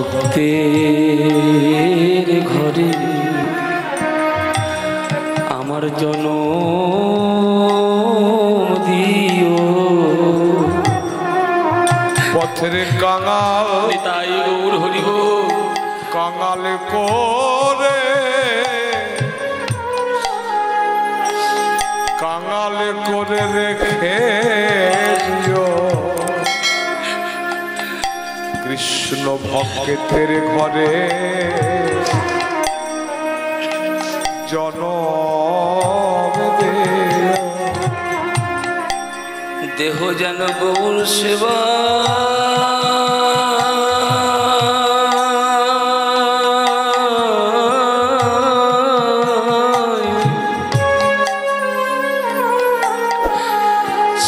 ভক্তের ঘরে আমার জনম দিও। পথের কাঙাল তাই গৌর হরিব কাঙাল করে কাঙাল করে রেখে দিও। কৃষ্ণ ভক্তের ঘরে জনম দিও। দেহ যেন গৌর সেবা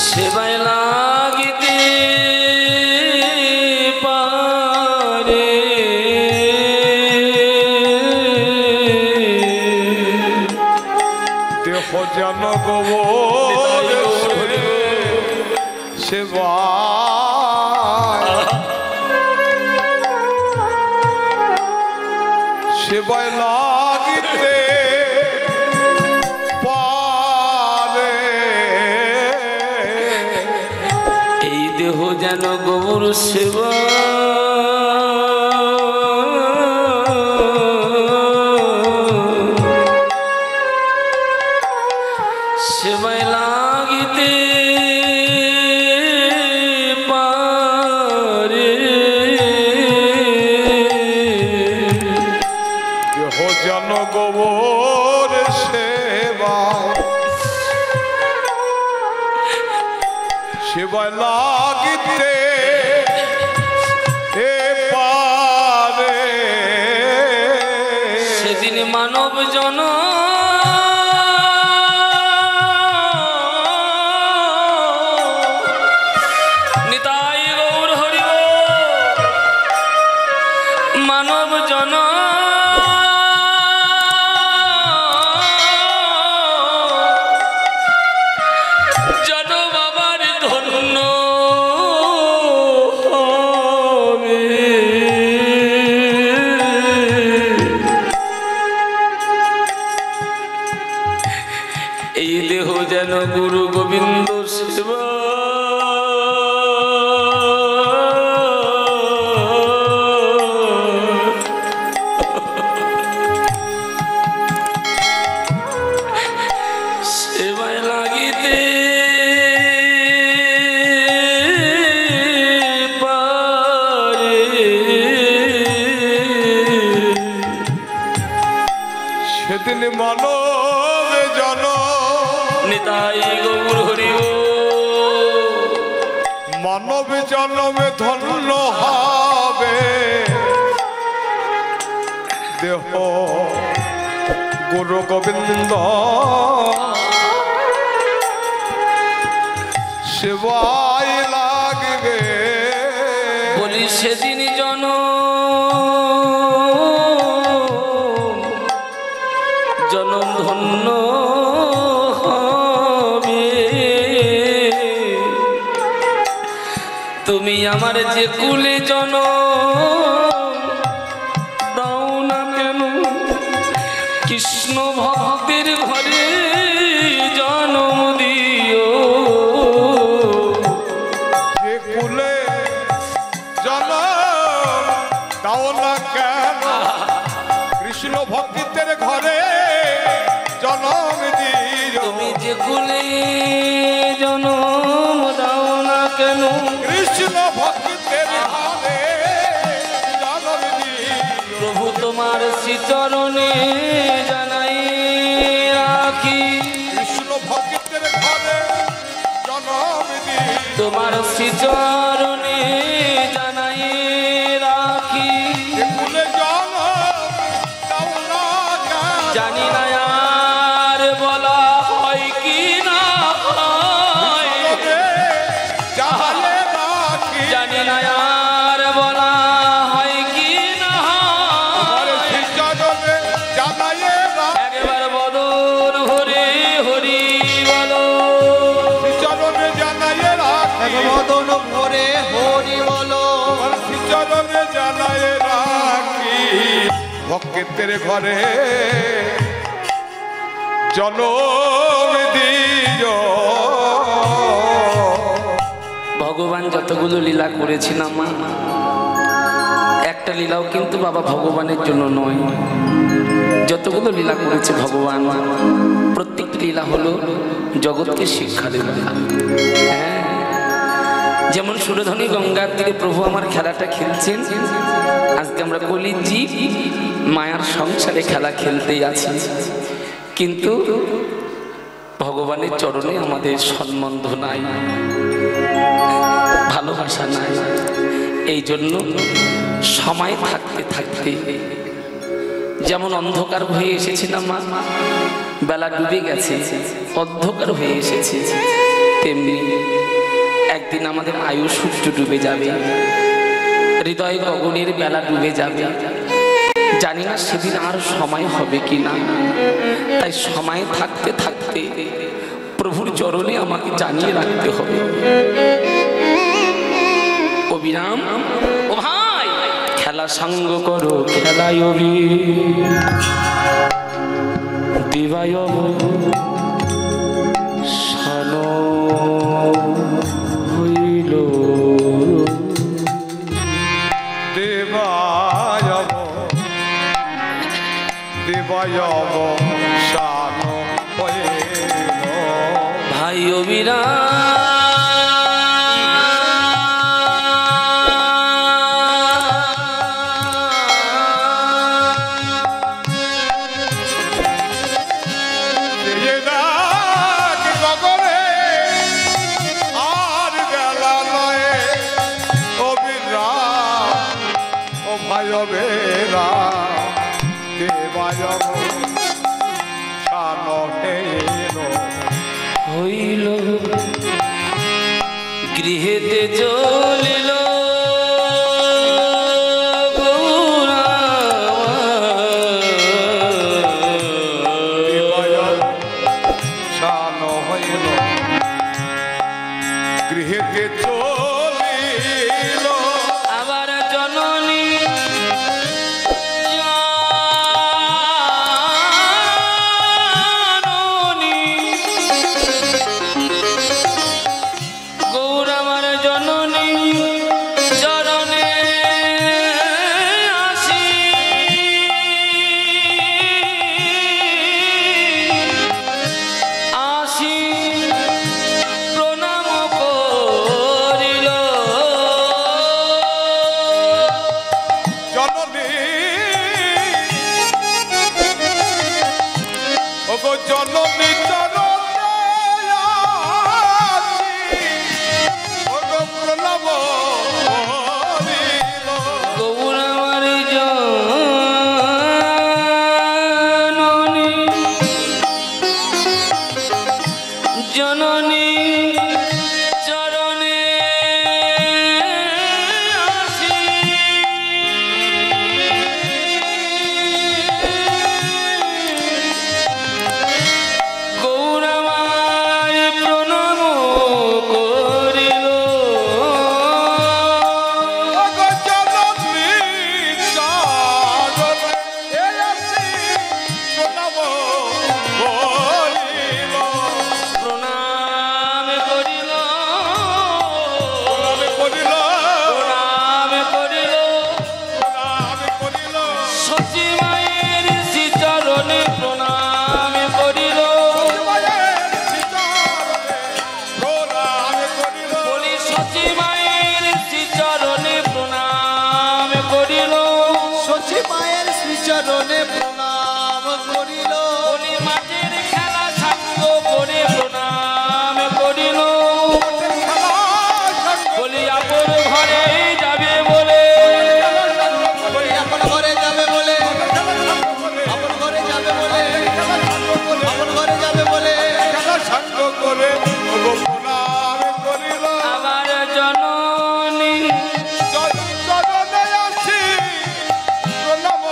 সেবায় লাগিতে পারে। দেহ যেন গৌর সেবা সেবায় লাগিতে পারে। এই দেহ যেন গৌর সেবা সেবায় লাগিতে পারে। দেহ যেন গৌর সেবা সেবায় লাগিতে পারে। সেদিন মানব জন নিতাই গৌর হরিব মানব জন জন বাবার ধন্য হবে। এই দেহ যেন গুরু গোবিন্দ সেবা সেবায় লাগিতে পারে। সেদিন মানব জন নিতাই গৌর হরিব মানব জন্মে ধন্য হবে। দেহ গুরু গোবিন্দ সেবায় লাগবে। বলি সেদিন জনম ধন্য হবে। তুমি আমার যে কুলে দাও না কেন কৃষ্ণ ভক্তের ঘরে জনম দিও। যে কুলে জনম দাও না কেন কৃষ্ণ ভক্তের ঘরে জনম দিও। তুমি যে কুলে জনম দাও না কেন কৃষ্ণ ভক্তের ঘরে জনম দিও। প্রভু তোমার শ্রীচরণে জানাই রাখি। কৃষ্ণ ভক্তের ঘরে জনম দিও। তোমার শ্রীচরণে জানাই রাখি। যে কুলে জনম দাও না কেন চরণে জানায় রাখি ভক্তের ঘরে জনম দিও। ভগবান যতগুলো লীলা করেছেন মা, একটা লীলাও কিন্তু বাবা ভগবানের জন্য নয়। যতগুলো লীলা করেছে ভগবান, প্রত্যেকটি লীলা হলো জগৎকে শিক্ষা দেওয়া। হ্যাঁ, যেমন সুরধনী গঙ্গার তীরে প্রভু আমার খেলাটা খেলছেন, আজকে আমরা কলির জীব মায়ার সংসারে খেলা খেলতেই আছি, কিন্তু ভগবানের চরণে আমাদের সম্বন্ধ নাই, ভালোবাসা নাই। এই জন্য সময় থাকতে থাকতে যেমন অন্ধকার হয়ে এসেছিলাম মা, বেলা ডুবে গেছে, অন্ধকার হয়ে এসেছে, তেমনি একদিন আমাদের আয়ু সূর্য ডুবে যাবে, হৃদয় গগনের বেলা ডুবে যাবে। জানি না সেদিন আর সময় হবে কি না, তাই সময় থাকতে থাকতে প্রভুর চরণে আমাকে জানিয়ে রাখতে হবে। অবিরাম ও ভাই খেলা সঙ্গ করো, খেলায় দিবায় সানো হইল দেবায় দেবায় সানো হইল ভাই অবিরাম হইল গৃহেতে জ্বলিল গৃহেতে চলিল আবার জননী জননী চরণে প্রণাম গৌর আমার জননী জননী চরণে আসি গৌর আমার প্রণাম করিল প্রণাম করিল প্রণাম করিল সচি মায়ের শ্রীচরণে প্রণাম করিল বলি সচি মায়ের শ্রীচরণে প্রণাম করিল সচি মায়ের শ্রীচরণে প্রণাম করিল বলি মাটির খেলা সাঙ্গ করে প্রণাম করিল বলি আপন ঘরে যাবে বলে আপন ঘরে যাবে বলে আপন ঘরে যাবে বলে আপন ঘরে যাবে বলে সাঙ্গ করে প্রণাম করিল আমার জননী চরণে আসি প্রণাম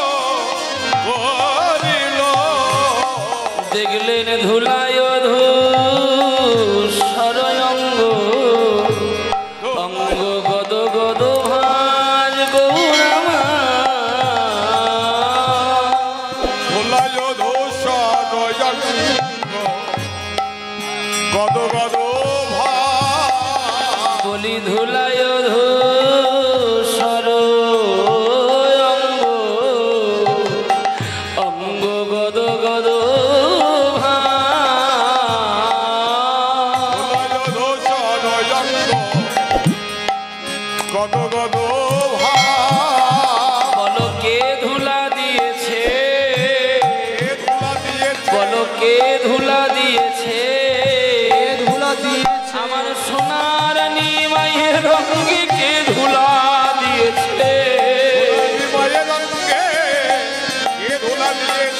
গদ গদ বলি ধুলায় ধূসর অঙ্গ অঙ্গ গদ গদ গদ গদ বলো কে ধুলা দিয়েছে বলো কে ধুলা দিয়েছে আমার সোনার নিমাইয়ের রঙে কে ধুলা দিয়েছে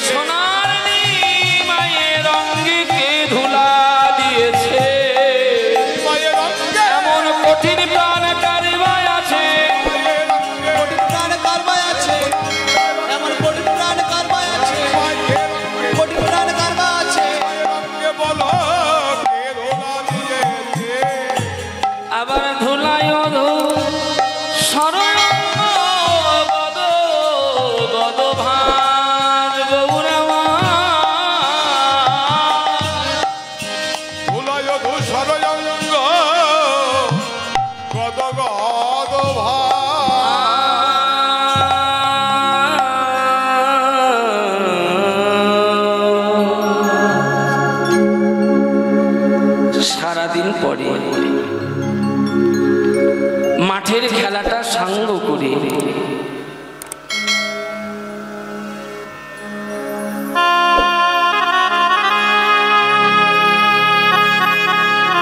সোনার নিমাইয়ের রঙে কে ধুলা দিয়েছে এমন কঠিন প্রাণ কারিবায় আছে প্রাণ কারবায় আছে এমন কোটি প্রাণ কারবায় আছে কোটি প্রাণ কারবায় আছে বলো আবার ধুলায় সরল গদ গদ ভাঁজ গৌরমা ধুলায় ধূসর অঙ্গ গদ গদ সারাদিন পরে মাঠের খেলাটা সাঙ্গ করে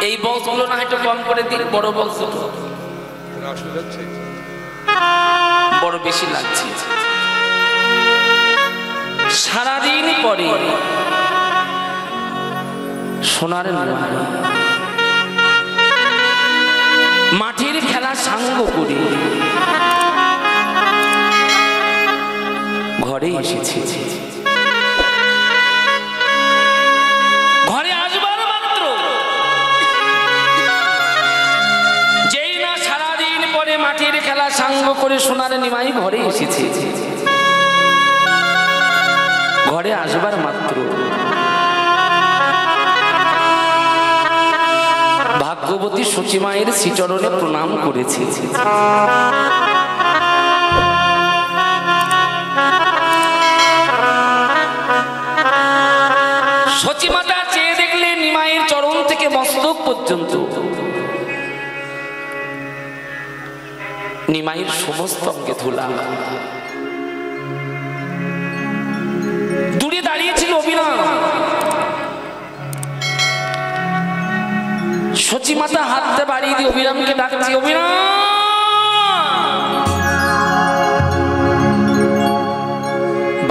এই বক্সগুলো না একটু কম করে দিন বড় বক্স বড় বেশি লাগছে সারাদিন পরে সোনার নিমাই মাঠের খেলা সাঙ্গ করে ঘরে এসেছে ঘরে আসবার মাত্র যেই না সারাদিন পরে মাঠের খেলা সাঙ্গ করে সোনার নিমাই ঘরে এসেছে ঘরে আসবার মাত্র ভাগ্যবতী সচিমায়ের শ্রীচরণে প্রণাম করেছে সচিমাতা চেয়ে দেখলে নিমাইয়ের চরণ থেকে মস্তক পর্যন্ত নিমাইয়ের সমস্ত অঙ্গে ধুলা দূরে দাঁড়িয়েছিল অভিনয় সচিমাতা হাতটা বাড়িয়ে দিয়ে অভিরামকে ডাকছে অভিরাম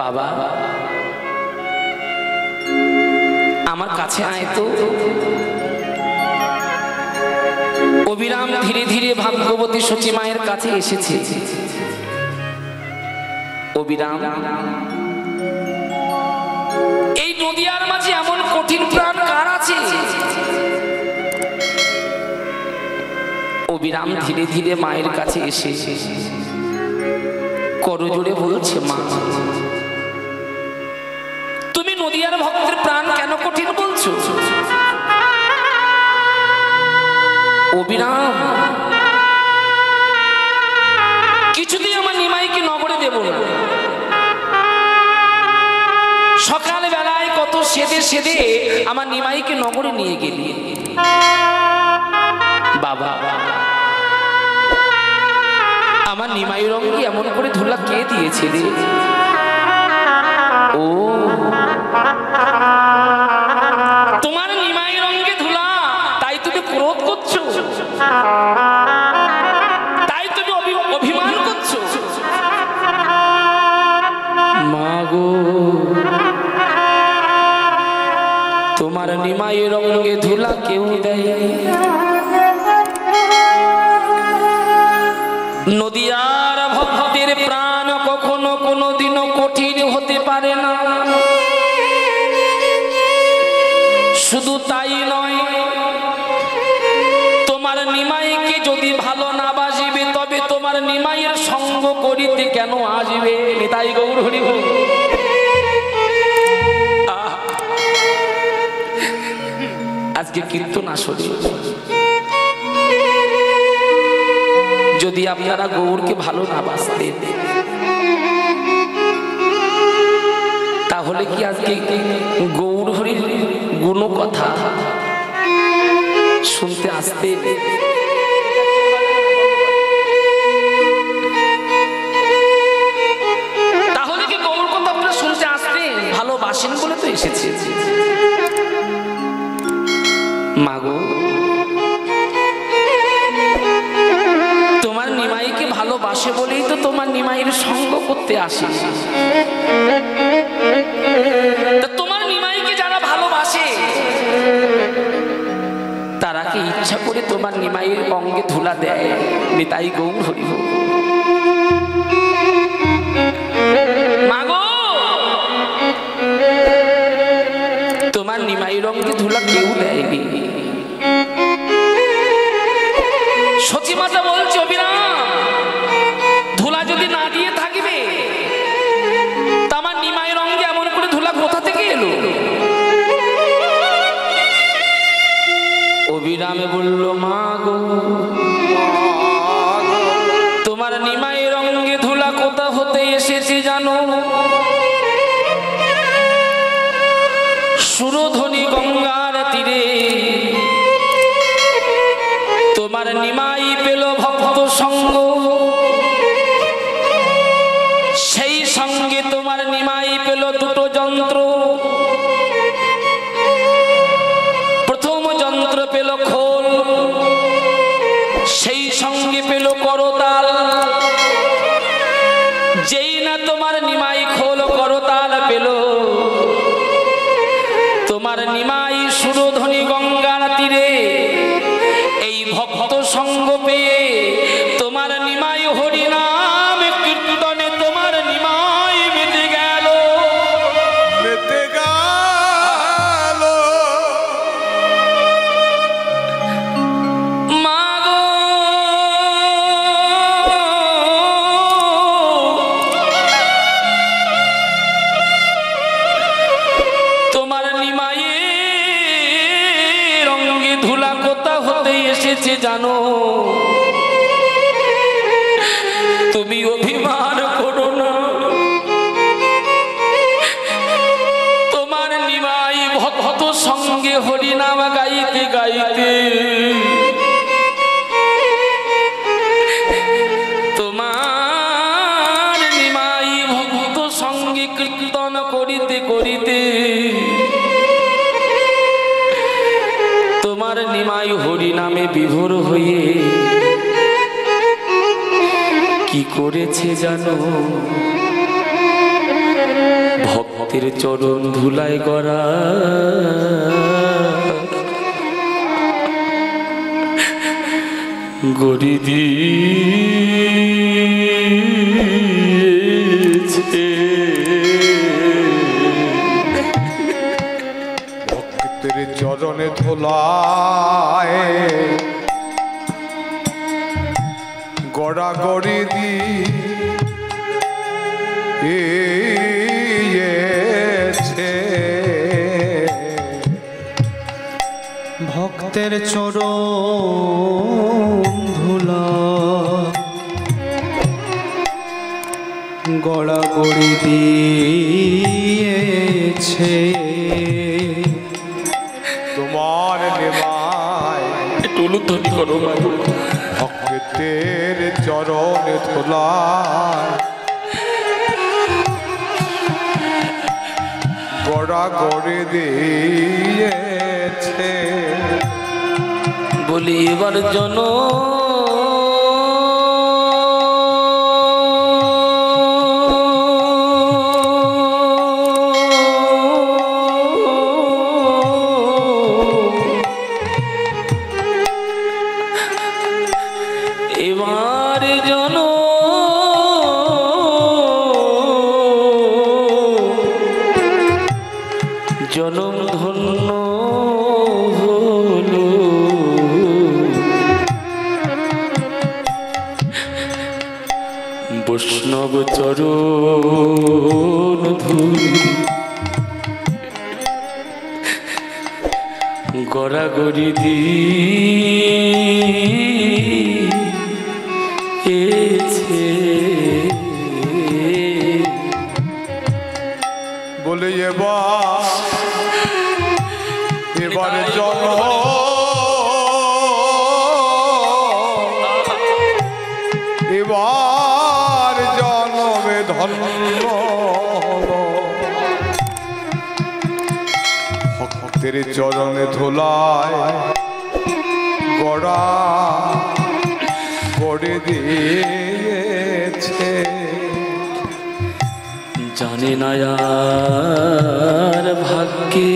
বাবা আমার কাছে আয় তো অভিরাম ধীরে ধীরে ভাগ্যবতী সচিমায়ের কাছে এসেছে অভিরাম এই নদিয়ার মাঝে এমন কঠিন প্রাণ কার আছে অবিরাম ধীরে ধীরে মায়ের কাছে এসে করজোড়ে বলছে মা তুমি নদিয়ার ভক্তের প্রাণ কেন কঠিন বলছো অবিরাম কিছুতেই আমার নিমাইকে নগরে দেব না সকাল বেলায় কত সেদে সেদে আমার নিমাইকে নগরে নিয়ে গেলি বাবা আমার নিমাই রঙে এমন করে ধুলা কে দিয়েছে রে ও তোমার নিমাই রঙে ধুলা তাই তুমি ক্রোধ করছো তাই তুমি অভিমান করছো মাগো তোমার নিমাই রঙে ধুলা কেউ দেয় নদিয়ার ভক্তের প্রাণ কখনো কোনোদিনও কঠিন হতে পারে না শুধু তাই নয় তোমার নিমাইকে যদি ভালো না বাসিবে তবে তোমার নিমাইয়ের সঙ্গ করিতে কেন আসবে তাই গৌর হরি আজকে কীর্তন আসরে যদি আপনারা গৌরকে ভালো না বাসতেন তাহলে কি আজকে গৌর হরির গুণ কথা শুনতে আসতে? তাহলে কি গৌর কথা আপনারা শুনতে আসতে? ভালোবাসেন বলে তো এসেছে। মাগো, তোমার নিমাইকে ভালোবাসে বলেই তো তোমার নিমাইয়ের সঙ্গ করতে আসে। তোমার নিমাইকে যারা ভালোবাসে তারা কি ইচ্ছা করে তোমার নিমাইয়ের অঙ্গে ধুলা দেয়? নিতাই গৌর হরি হোক। মাগো, তোমার নিমাইয়ের অঙ্গে ধুলা কেউ দেয়নি। সতী মাতা বলছে, অবিরাম ধুলা যদি না দিয়ে থাকবে তা আমার নিমাইয়ের অঙ্গে এমন করে ধুলা কোথা থেকে এলো? অবিরামে বলল, মা গো, তোমার নিমাইয়ের অঙ্গে ধুলা কোথা হতে এসেছে জানো? সুরধ্বনি গঙ্গার তীরে তোমার নিমাই পেল ভক্ত সঙ্গ, সেই সঙ্গে তোমার নিমাই পেল দুটো যন্ত্র। প্রথম যন্ত্র পেল খোল, সেই সঙ্গে পেল করতাল। যেই না তোমার নিমাই খোল করতাল পেল, তোমার নিমাই সুরধ্বনি গঙ্গার তীরে এই ভক্ত সঙ্গ পেয়ে তোমার নিমাই হরিনাম কীর্তনে তোমার নিমাই মেতে গেল। মেতে গেল। মা গো, তোমার নিমাইয়ের অঙ্গে ধুলা কোথা হতে এসেছে জানো? তুমি অভিমান করো না, তোমার নিমাই ভক্ত সঙ্গে হরিনাম গাইতে গাইতে তোমার নিমাই ভক্ত সঙ্গে কীর্তন করিতে করিতে তোমার নিমাই হরিনামে বিভোর হয়ে কি করেছে জানো? ভক্তের চরণ ধুলায় গড়া গড়ি দিয়েছে। ভক্তের চরণে ধোলায় গড়াগড়ি দিয়েছে। ভক্তের চরণ ধুলা গড়াগড়ি দিয়েছে। তোমার নিমাই একটু উলুধ্বনি করো মা গো। ভক্তের চরণে ধোলায় গড়াগড়ি দিয়েছে। বলি এবার জন এবার জন জনম ধন্য হলো। বৈষ্ণব চরণ ধুলি গড়াগড়ি দিয়েছে বলে এবারে এবার জন্মে ধন্য ভক্তের চরণে ধুলায় গড়া গড়ে দিয়েছে জানে না আর ভাগ্যে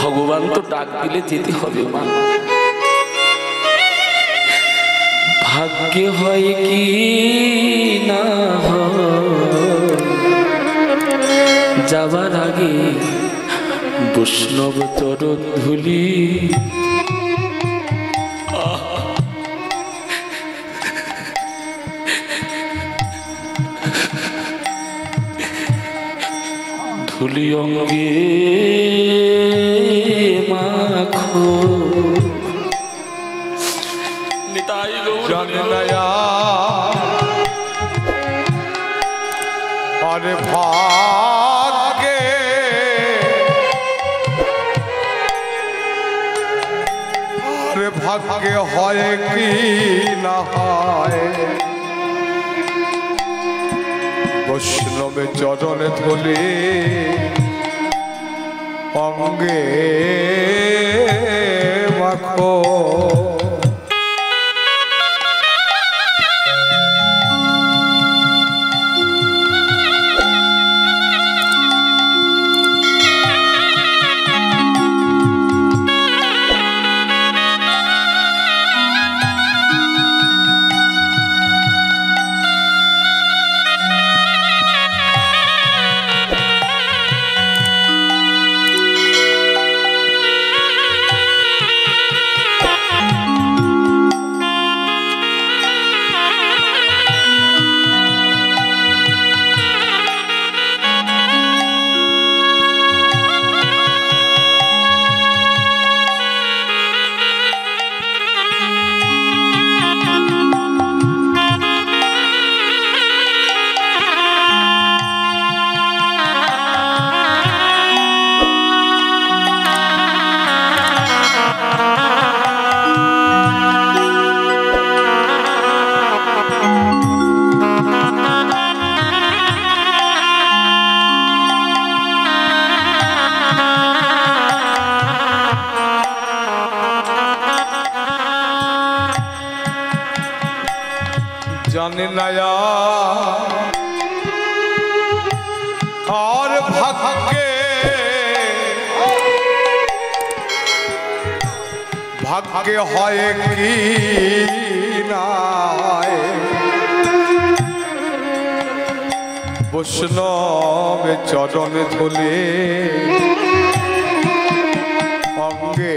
ভগবান তো ডাক দিলে যেতে হবে মা ভাগ্যে হয় কি না যাবার আগে বৈষ্ণব চরণ ধুলি ধুলি অঙ্গে মাখো নিতাই জানলায়া আরে ভাগ্যে আরে ভাগ্যে হয় কি না হয় বৈষ্ণবে চরণে ধুলি অঙ্গে মাখো জানে না আর ভাগ্যে ভাগ্যে হয় কি না বৈষ্ণব চরণে ধুলি অঙ্গে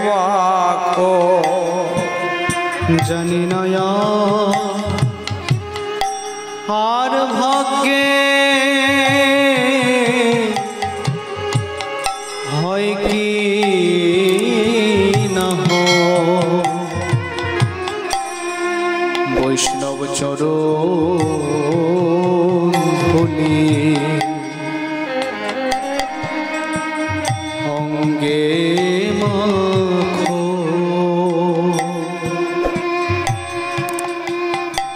মাখো জানি না আর ভাগ্যে হয় কি না বৈষ্ণব চরণ ধুলি অঙ্গে মাখো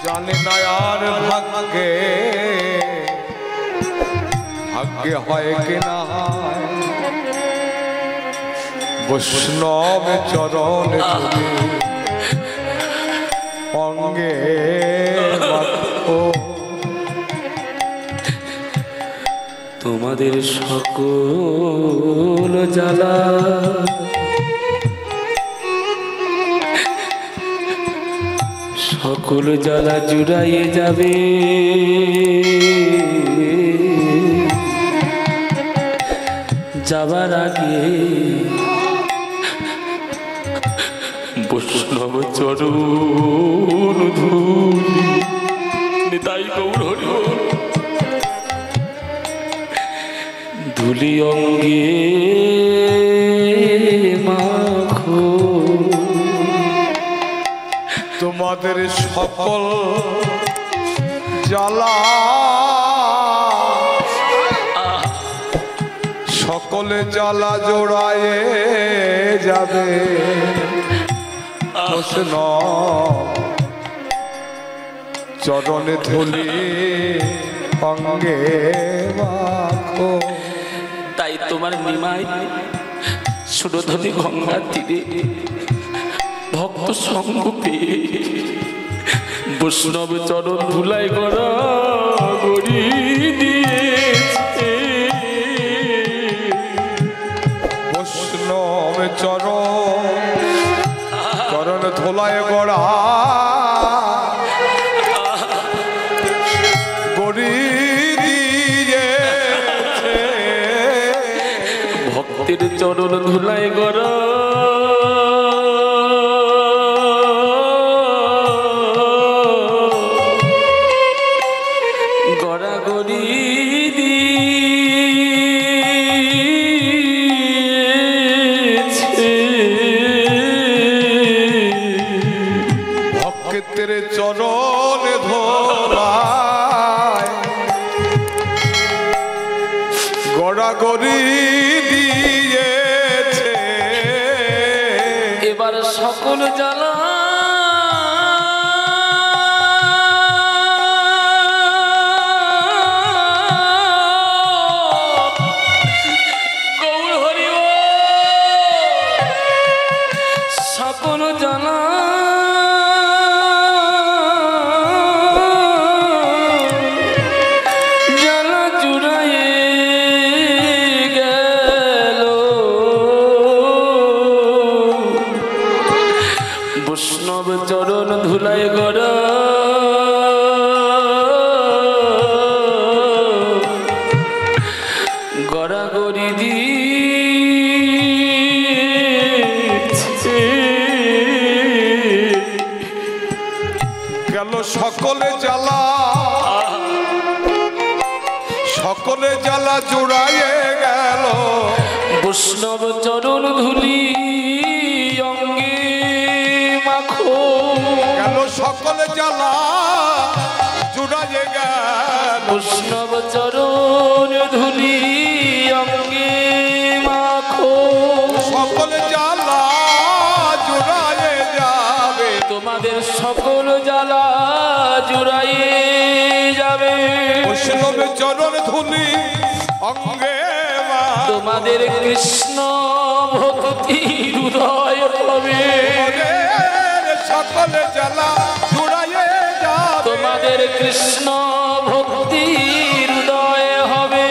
জানে না আর ভাগ্যে ভাগ্যে হয় কি না বৈষ্ণব চরণ ধুলি অঙ্গে মাখো তোমাদের সকল জ্বালা সকল সকল জ্বালা জুড়াইয়ে যাবে যাবার আগে বৈষ্ণব চরণ ধূলি নিতাই গৌর হরি বল। ধুলি অঙ্গে মাখো তোমাদের সকল জ্বালা সকলে জ্বালা জোড়ায়ে যাবে কৃষ্ণ চরণে ধুলি অঙ্গে মাখো। তাই তোমার নিমাই সুরধনী গঙ্গার তীরে ভক্ত সঙ্গ পেয়ে বৈষ্ণব চরণ ধুলাই করা গড়ি দিয়েছে। বৈষ্ণব চরণ ধোলায় গড়া গড়ি দিয়েছে। ভক্তের চরণ ধুলাই করা গড়াগড়ি দিয়েছে। ভক্তের চরণ ধোলায় গড়াগড়ি দিয়েছে। এবার সকল জ্বালা গৌর হরি বল। সকল জ্বালা জ্বালা জুড়াইয়ে গেল বৈষ্ণব চরণ ধুলাই গড়া গড়াগড়ি দিয়েছে। গেল সকলে জ্বালা সকলে জ্বালা জুড়াইয়ে গেল বৈষ্ণব চরণ ধুলি অঙ্গে মাখো। গেল সকলে জ্বালা জুড়াইয়ে গেল বৈষ্ণব চরণ ধুলি অঙ্গে মাখো। সকলে জ্বালা জুড়াইয়ে যাবে তোমাদের সকল জ্বালা জুড়াইয়ে যাবে বৈষ্ণব চরণ ধুলি অঙ্গে মাখো। তোমাদের কৃষ্ণ ভক্তি হৃদয় হবে। সকলে জ্বালা জুড়াইয়ে যাবে তোমাদের কৃষ্ণ ভক্তি হৃদয় হবে।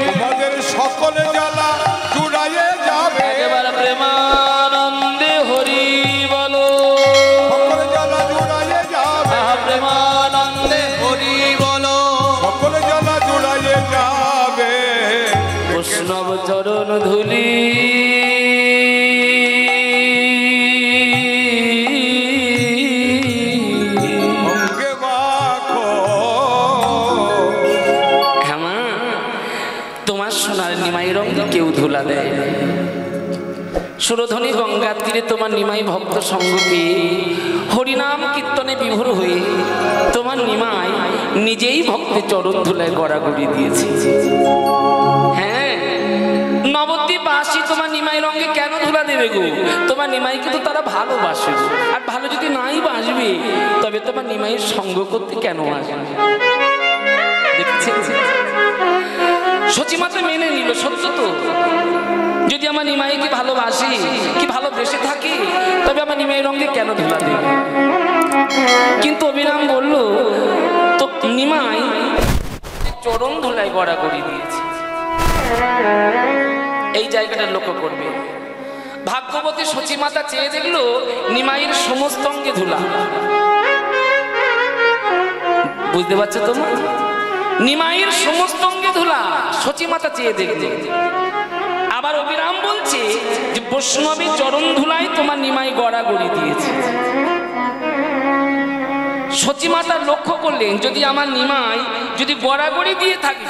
তোমাদের সকলে জ্বালা জুড়াইয়ে যাবে একেবারে প্রেমানন্দে হরি বলো। সকলে জ্বালা জুড়াইয়ে যাবে প্রেমানন্দে হরি বলো। সকলে জ্বালা জুড়াইয়ে যাবে বৈষ্ণব চরণ ধুলি অঙ্গে মাখো। হ্যাঁ মা, তোমার সোনার নিমাই রঙ কেউ ধুলা দেয় না। সুরধনী গঙ্গার তীরে তোমার নিমাই ভক্ত সঙ্গ পেয়ে হরিনাম কীর্তনে বিভোর হয়ে তোমার নিমাই নিজেই ভক্তের চরণ ধুলায় গড়াগড়ি দিয়েছে। হ্যাঁ, নবদ্বীপবাসী তোমার নিমাই রঙে কেন ধুলা দেবে গো? তোমার নিমাইকে তো তারা ভালোবাসে গো। আর ভালো যদি নাই বাসবে তবে তোমার নিমাইয়ের সঙ্গ করতে কেন আসবে? দেখছেন, সচিমাতা মেনে নিল, সত্য তো। যদি আমার নিমাইকে ভালোবাসি কি ভালোবেসে থাকি তবে আমার নিমাই রঙে কেন ধুলা দেবে? কিন্তু অবিরাম বলল তো নিমাই চরণ ধুলায় গড়াগড়ি দিয়েছে। এই জায়গাটা লক্ষ্য করবে। ভাগ্যবতী সচিমাতা চেয়ে দেখলো নিমাইয়ের সমস্ত অঙ্গে ধুলা। বুঝতে পারছো তোমার? নিমাইয়ের সমস্ত অঙ্গে ধুলা, সচী মাতা চেয়ে দেখলে। আবার অবিরাম বলছে যে বৈষ্ণবী চরণ ধুলায় তোমার নিমাই গড়াগড়ি দিয়েছে। সচী মাতা লক্ষ্য করলেন যদি আমার নিমাই যদি গড়াগড়ি দিয়ে থাকে